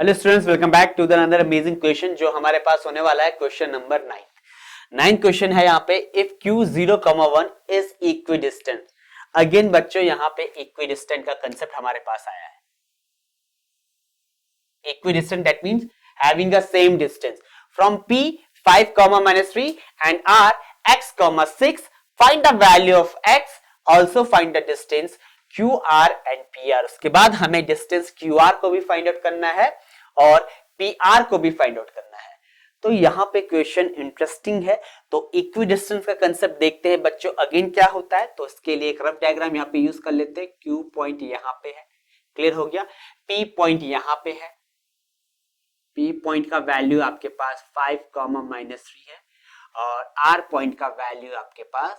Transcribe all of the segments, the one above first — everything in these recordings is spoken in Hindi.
Hello students, welcome back to the another amazing question जो हमारे पास होने वाला है क्वेश्चन नंबर 9 क्वेश्चन है यहाँ पे। If q 0,1 is equidistant. Again बच्चों यहाँ पे इक्विडिस्टेंट का कंसेप्ट हमारे पास आया है। Equidistant that means having a same distance from p 5,-3 and r x, 6। Find the value of x, also find the distance QR and PR। उसके बाद हमें डिस्टेंस QR को भी फाइंड आउट करना है और PR को भी फाइंड आउट करना है। तो यहाँ पे क्वेश्चन इंटरेस्टिंग है। तो इक्विडिस्टेंस का कंसेप्ट देखते हैं बच्चों अगेन क्या होता है। तो इसके लिए एक रफ डायग्राम यहाँ पे यूज कर लेते हैं। Q पॉइंट यहाँ पे है, क्लियर हो गया। P पॉइंट यहाँ पे है। P पॉइंट का वैल्यू आपके पास 5,-3 है और R पॉइंट का वैल्यू आपके पास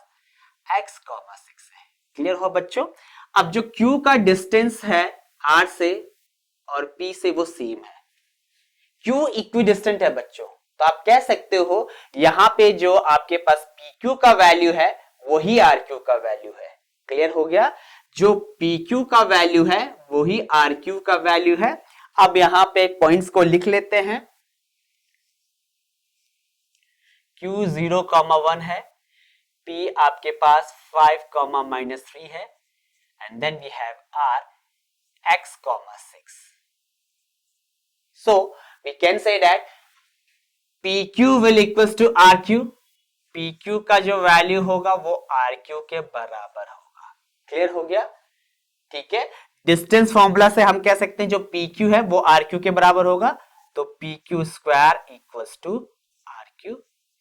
x, 6 है। क्लियर हो बच्चों। अब जो Q का डिस्टेंस है R से और P से वो सेम है। Q इक्विडिस्टेंट है बच्चों, तो आप कह सकते हो यहां पे जो आपके पास PQ का वैल्यू है वही RQ का वैल्यू है। क्लियर हो गया। जो PQ का वैल्यू है वही RQ का वैल्यू है। अब यहां पे पॉइंट्स को लिख लेते हैं। Q 0,1 है, P आपके पास 5,-3 है and then we have R x, 6. So we can say that PQ will equals to RQ। PQ का जो वैल्यू होगा वो RQ के बराबर होगा। क्लियर हो गया, ठीक है। डिस्टेंस फॉर्मूला से हम कह सकते हैं जो PQ है वो RQ के बराबर होगा। तो PQ square equals to RQ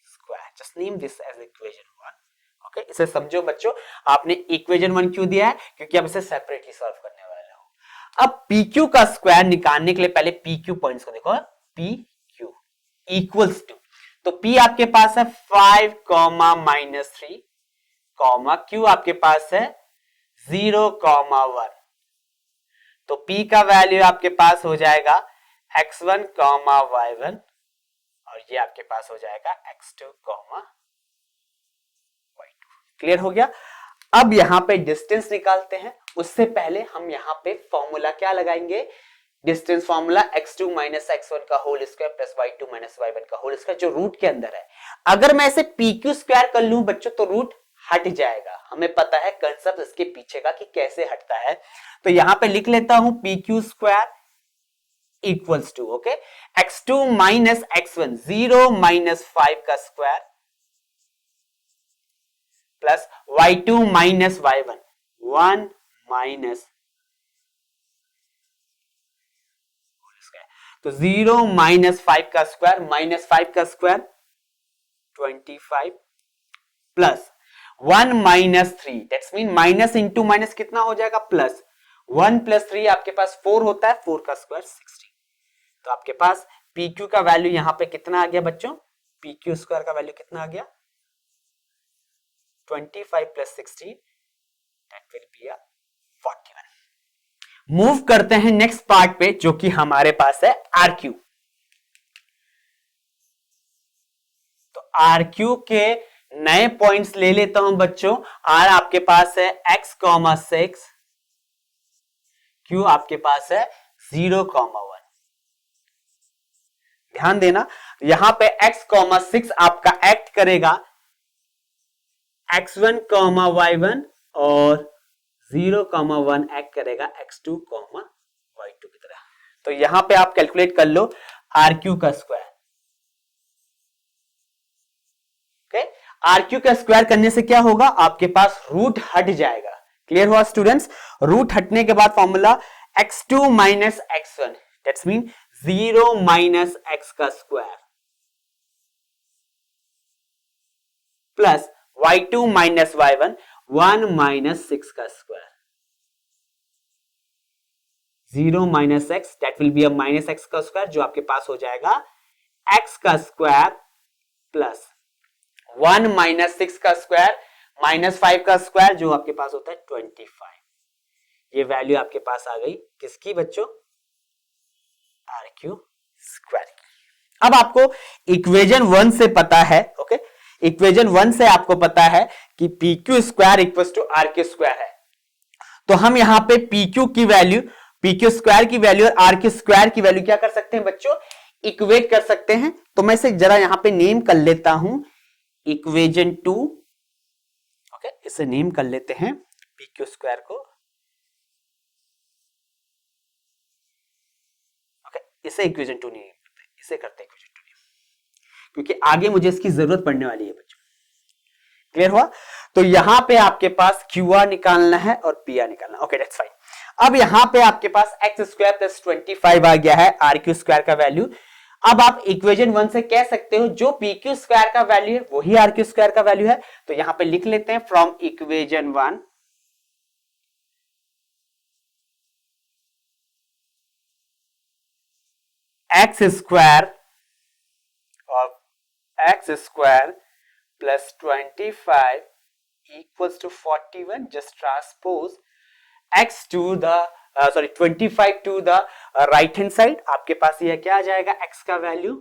square. Just name this as equation 1। Okay, इसे समझो बच्चों। आपने इक्वेशन 1 क्यों दिया है? क्योंकि आप इसे सेपरेटली सॉल्व करने वाले हो। अब PQ का स्क्वायर निकालने के लिए पहले PQ पॉइंट्स को देखो। PQ इक्वल्स टू, तो P आपके पास है 5,-3, Q आपके पास है 0,1। तो P का वैल्यू आपके पास हो जाएगा x1, y1 और ये आपके पास हो जाएगा x2, y2। क्लियर हो गया। अब यहां पे डिस्टेंस निकालते हैं। उससे पहले हम यहां पे फॉर्मूला क्या लगाएंगे? डिस्टेंस फॉर्मूला x2 - x1 का whole square plus y2 - y1 का होल स्क्वायर जो रूट के अंदर है। अगर मैं इसे PQ स्क्वायर कर लूं बच्चों तो रूट हट जाएगा। हमें पता है कंसेप्ट इसके पीछे का कि कैसे हटता है। तो यहां पे लिख लेता हूं PQ square equals to, okay, x2 - x1 0 - 5 का square plus y2 - y1 1 minus, तो 0 - 5 का स्क्वायर माइनस 5 का square 25 plus 1 - 3 that's mean minus into minus कितना हो जाएगा? प्लस 1 + 3 आपके पास 4 होता है, 4 का स्क्वायर 16। तो आपके पास PQ का वैल्यू यहां पे कितना आ गया बच्चों? PQ स्क्वायर का वैल्यू कितना आ गया? 25 + 16 दैट विल बी 41। मूव करते हैं नेक्स्ट पार्ट पे जो कि हमारे पास है RQ। तो RQ के नए पॉइंट्स ले लेता हूं बच्चों। R आपके पास है x, 6, Q आपके पास है 0,1। ध्यान देना यहां पे x, 6 आपका एक्ट करेगा x1, y1 और 0,1 एक्ट करेगा x2, y2 की तरह। तो यहां पे आप कैलकुलेट कर लो RQ का स्क्वायर। ओके, RQ का स्क्वायर करने से क्या होगा? आपके पास रूट हट जाएगा। क्लियर हुआ स्टूडेंट्स। रूट हटने के बाद formula x2 - x1 that's mean 0 - x का स्क्वायर प्लस y2 - y1 1 - 6 का square 0 - x that will B -x का स्क्वायर जो आपके पास हो जाएगा x का स्क्वायर प्लस 1 - 6 का स्क्वायर -5 का स्क्वायर जो आपके पास होता है 25। ये वैल्यू आपके पास आ गई किसकी बच्चों? RQ square. अब आपको इक्वेशन 1 से पता है, ओके, इक्वेशन 1 से आपको पता है कि PQ square equals to RQ square है। तो हम यहां पे PQ की वैल्यू पी क्यू स्क्वायर की वैल्यू और आर क्यू स्क्वायर की वैल्यू क्या कर सकते हैं बच्चों, इक्वेट कर सकते हैं। तो मैं इसे जरा यहां पे नेम कर लेता हूं, इक्वेशन 2। ओके, इसे नेम कर लेते हैं पी क्यू स्क्वायर को। ओके, इसे इक्वेशन 2 नेम करते हैं, इसे करते हैं इक्वेशन 2 नेम, क्योंकि आगे मुझे इसकी जरूरत पड़ने वाली है बच्चों। क्लियर हुआ? तो यहां पे आपके पास क्यू आर निकालना है और पी आर निकालना है। Okay, that's fine. अब यहां पे आपके पास एक्स स्क्वायर प्लस 25 आ गया है आर क्यू स्क्वायर का वैल्यू। अब आप इक्वेशन 1 से कह सकते हो जो पी क्यू स्क्वायर का वैल्यू है वही आर क्यू स्क्वायर का वैल्यू है। तो यहां पे लिख लेते हैं from equation 1 x square of x square plus 25 equals to 41, just transpose x to the 25 to the right hand side। आपके पास यह क्या आ जाएगा, x का value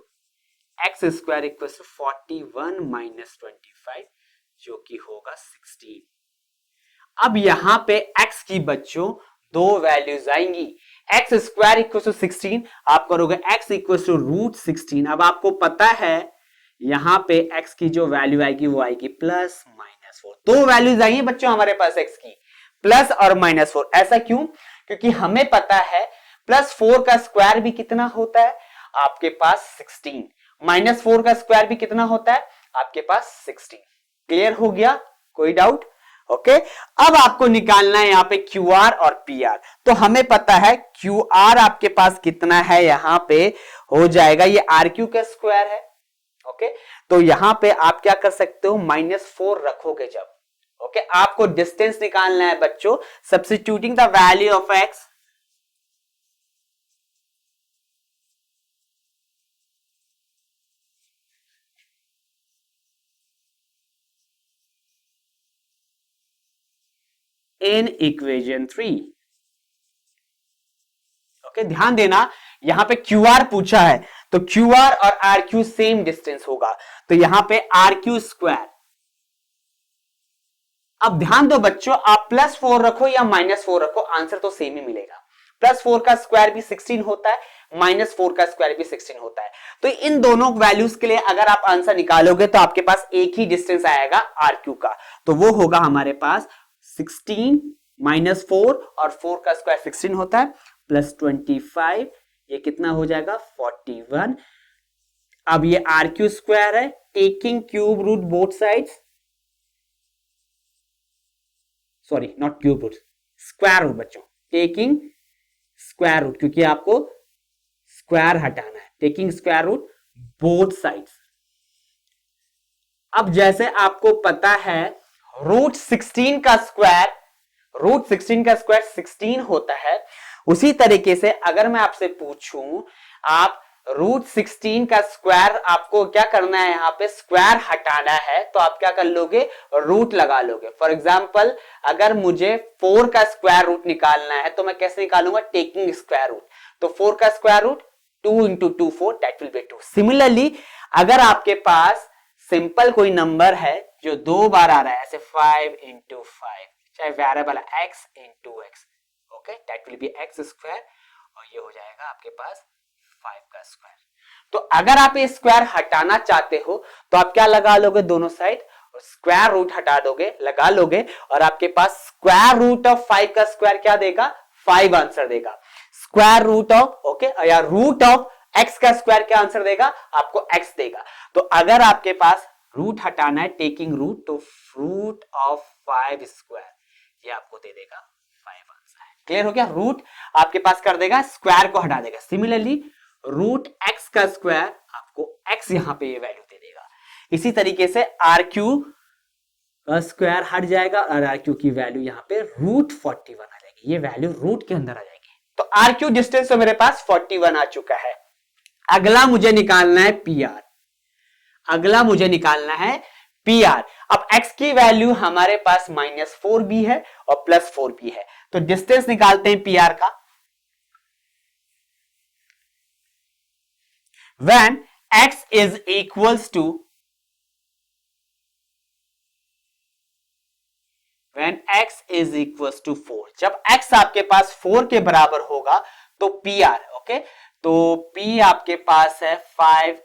x square equals to 41 minus 25 जो कि होगा 16। अब यहां पे x की बच्चों दो वैल्यूज आएंगी, एक्स स्क्वायर इक्वल्स टू 16, आप करोगे x इक्वल्स टू रूट 16। अब आपको पता है यहां पे x की जो वैल्यू आएगी वो आएगी प्लस माइनस 4। दो वैल्यूज आई है बच्चों हमारे पास x की, प्लस और माइनस 4। ऐसा क्यों? क्योंकि हमें पता है प्लस 4 का स्क्वायर भी कितना होता है आपके पास 16, माइनस 4 का स्क्वायर भी कितना होता है आपके पास 16। क्लियर हो गया? कोई डाउट? ओके, अब आपको निकालना है यहां पे क्यू आर और पी आर। तो हमें पता है क्यू आर आपके पास कितना है, यहां पे हो जाएगा ये आर क्यू का स्क्वायर है। ओके, तो यहां पे आप क्या कर सकते हो, -4 रखोगे जब। ओके, आपको डिस्टेंस निकालना है बच्चों, substituting the value of x in equation 3। Okay, ध्यान देना यहां पे क्यू आर पूछा है, तो क्यू आर और आर क्यू सेम डिस्टेंस होगा, तो यहां पे आर क्यू स्क्वायर। अब ध्यान दो बच्चों, आप +4 रखो या -4 रखो, आंसर तो सेम ही मिलेगा। +4 का स्क्वायर भी 16 होता है, -4 का स्क्वायर भी 16 होता है। तो इन दोनों वैल्यूज के लिए अगर आप आंसर निकालोगे तो आपके पास एक ही डिस्टेंस आएगा आर क्यू का, तो वो होगा हमारे पास 16 -4, और 4 का स्क्वायर 16 होता है, प्लस 25, ये कितना हो जाएगा 41। अब ये आर क्यू स्क्वायर है, taking cube root both sides, sorry not cube root, square root बच्चों, टेकिंग स्क्वायर रूट, क्योंकि आपको स्क्वायर हटाना है, taking square root both sides. अब जैसे आपको पता है रूट 16 का स्क्वायर, रूट 16 का स्क्वायर 16 होता है, उसी तरीके से अगर मैं आपसे पूछूं आप रूट 16 का स्क्वायर आपको क्या करना है, यहां पे स्क्वायर हटाना है, तो आप क्या कर लोगे, रूट लगा लोगे। फॉर एग्जांपल अगर मुझे 4 का स्क्वायर रूट निकालना है तो मैं कैसे निकालूंगा, टेकिंग स्क्वायर रूट। तो 4 का square root 2 into 2 4, that will be 2। Similarly अगर आपके पास सिंपल कोई नंबर है जो 2 बार आ रहा है, ऐसे 5 इंटू 5, चाहे variable x into x, okay, that will B x square, और ये हो जाएगा आपके पास 5 का स्क्वायर। तो अगर आप ये स्क्वायर हटाना चाहते हो तो आप क्या लगा लोगे, दोनों साइड स्क्वायर रूट हटा दोगे, लगा लोगे, और आपके पास स्क्वायर रूट ऑफ 5 का स्क्वायर क्या देगा, 5 आंसर देगा। स्क्वायर रूट ऑफ, ओके, या रूट ऑफ x का स्क्वायर क्या आंसर देगा, आपको x देगा। तो अगर आपके पास रूट हटाना है टेकिंग रूट, तो रूट ऑफ 5 स्क्वायर ये आपको दे देगा 5 आंसर है। क्लियर हो गया? रूट आपके पास कर देगा, स्क्वायर को हटा देगा। सिमिलरली रूट x का स्क्वायर आपको x यहां पे ये वैल्यू दे देगा। इसी तरीके से आर क्यू का स्क्वायर हट जाएगा और आर क्यू की वैल्यू यहां पे रूट 41 आ जाएगी, ये वैल्यू रूट के अंदर आ जाएगी। तो आर क्यू डिस्टेंस तो मेरे पास 41 आ चुका है। अगला मुझे निकालना है पी आर, अगला मुझे निकालना है पी आर। अब x की वैल्यू हमारे पास -4 भी है और +4 भी है, तो डिस्टेंस निकालते हैं पी आर का। When x is equals to when x is equals to 4, जब x आपके पास 4 के बराबर होगा तो PR, ओके, तो P आपके पास है 5,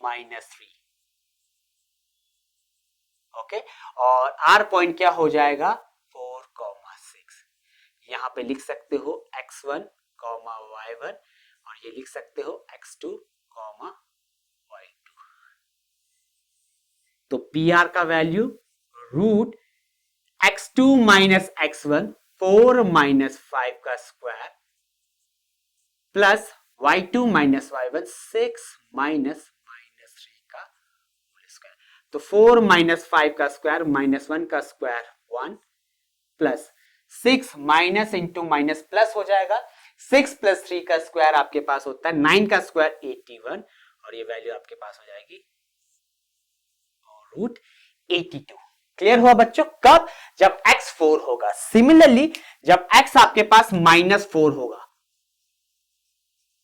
-3, ओके, और R पॉइंट क्या हो जाएगा 4, 6, यहां पे लिख सकते हो x1, y1 और ये लिख सकते हो x2, y2। तो PR का value root x2 minus x1 4 minus 5 का square plus y2 minus y1 6 minus 3 का होल स्क्वायर। तो 4 माइनस 5 का स्क्वायर माइनस 1 का square 1 plus 6 minus into minus plus हो जाएगा, 6 प्लस 3 का स्क्वायर आपके पास होता है 9 का स्क्वायर 81 और ये वैल्यू आपके पास हो जाएगी रूट 82। क्लियर हुआ बच्चों? कब? जब x 4 होगा। सिमिलरली जब x आपके पास -4 होगा,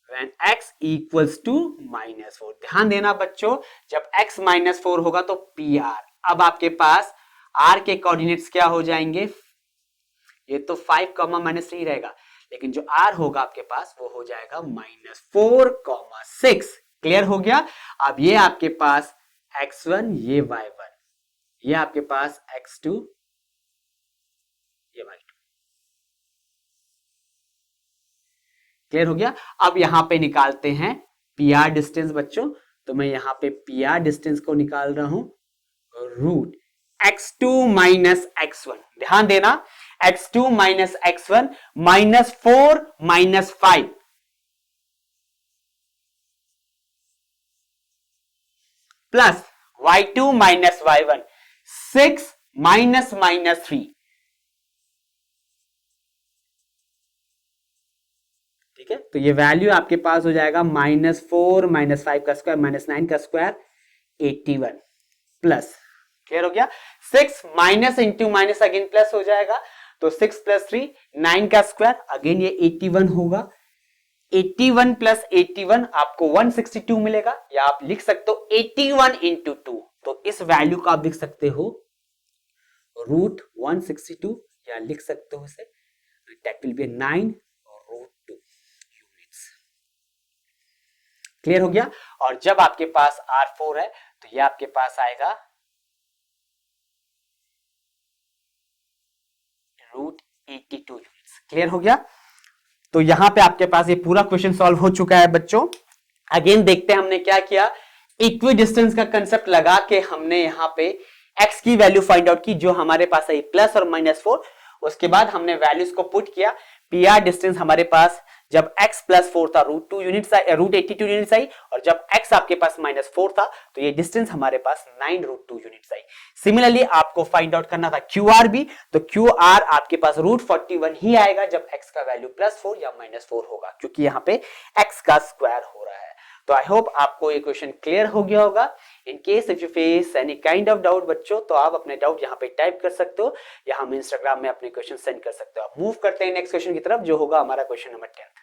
when x equals to -4, ध्यान देना बच्चों, जब x -4 होगा तो PR, अब आपके पास r के कोऑर्डिनेट्स क्या हो जाएंगे, ये तो 5, -3 रहेगा, लेकिन जो r होगा आपके पास वो हो जाएगा -4, 6। क्लियर हो गया? अब ये आपके पास x1, ये y1, ये आपके पास x2, ये y2। क्लियर हो गया? अब यहां पे निकालते हैं PR डिस्टेंस बच्चों, तो मैं यहां पे PR डिस्टेंस को निकाल रहा हूं रूट x2 माइनस x1। ध्यान देना, x2 minus x1 -4 -5 plus y2 minus y1 6 -3। ठीक है, तो ये वैल्यू आपके पास हो जाएगा -4 -5 का स्क्वायर -9 का स्क्वायर 81 प्लस, क्लियर हो गया, 6 minus into minus again plus हो जाएगा, तो 6 प्लस 3 9 का स्क्वायर अगेन ये 81 होगा, 81 प्लस 81 आपको 162 मिलेगा, या आप लिख सकते हो 81 इंटू 2, तो इस वैल्यू को आप लिख सकते हो रूट 162, या लिख सकते हो इसे that will be 9 root 2 units. Clear हो गया? और जब आपके पास R4 है तो ये आपके पास आएगा रूट 82 यूनिट्स। क्लियर हो गया? तो यहां पे आपके पास ये पूरा क्वेश्चन सॉल्व हो चुका है बच्चों। अगेन देखते हैं हमने क्या किया, इक्वी डिस्टेंस का कंसेप्ट लगा के हमने यहां पे x की वैल्यू फाइंड आउट की, जो हमारे पास आई प्लस और -4। उसके बाद हमने वैल्यूज को पुट किया, PR डिस्टेंस हमारे पास जब x +4 था रूट 82 यूनिट्स आई, और जब x आपके पास -4 था तो ये डिस्टेंस हमारे पास 9 रूट 2 यूनिट्स आई। सिमिलरली आपको फाइंड आउट करना था QR भी, तो QR आपके पास रूट 41 ही आएगा जब x का वैल्यू +4 या -4 होगा, क्योंकि यहाँ पे x का स्क्वायर हो रहा है। तो आई होप आपको ये क्वेश्चन क्लियर हो गया होगा। In case if you face any kind of doubt बच्चों, तो आप अपने डाउट यहाँ पे टाइप कर सकते हो, या हम इंस्टाग्राम में अपने क्वेश्चन सेंड कर सकते हो। आप मूव करते हैं नेक्स्ट क्वेश्चन की तरफ, जो होगा हमारा क्वेश्चन नंबर 10।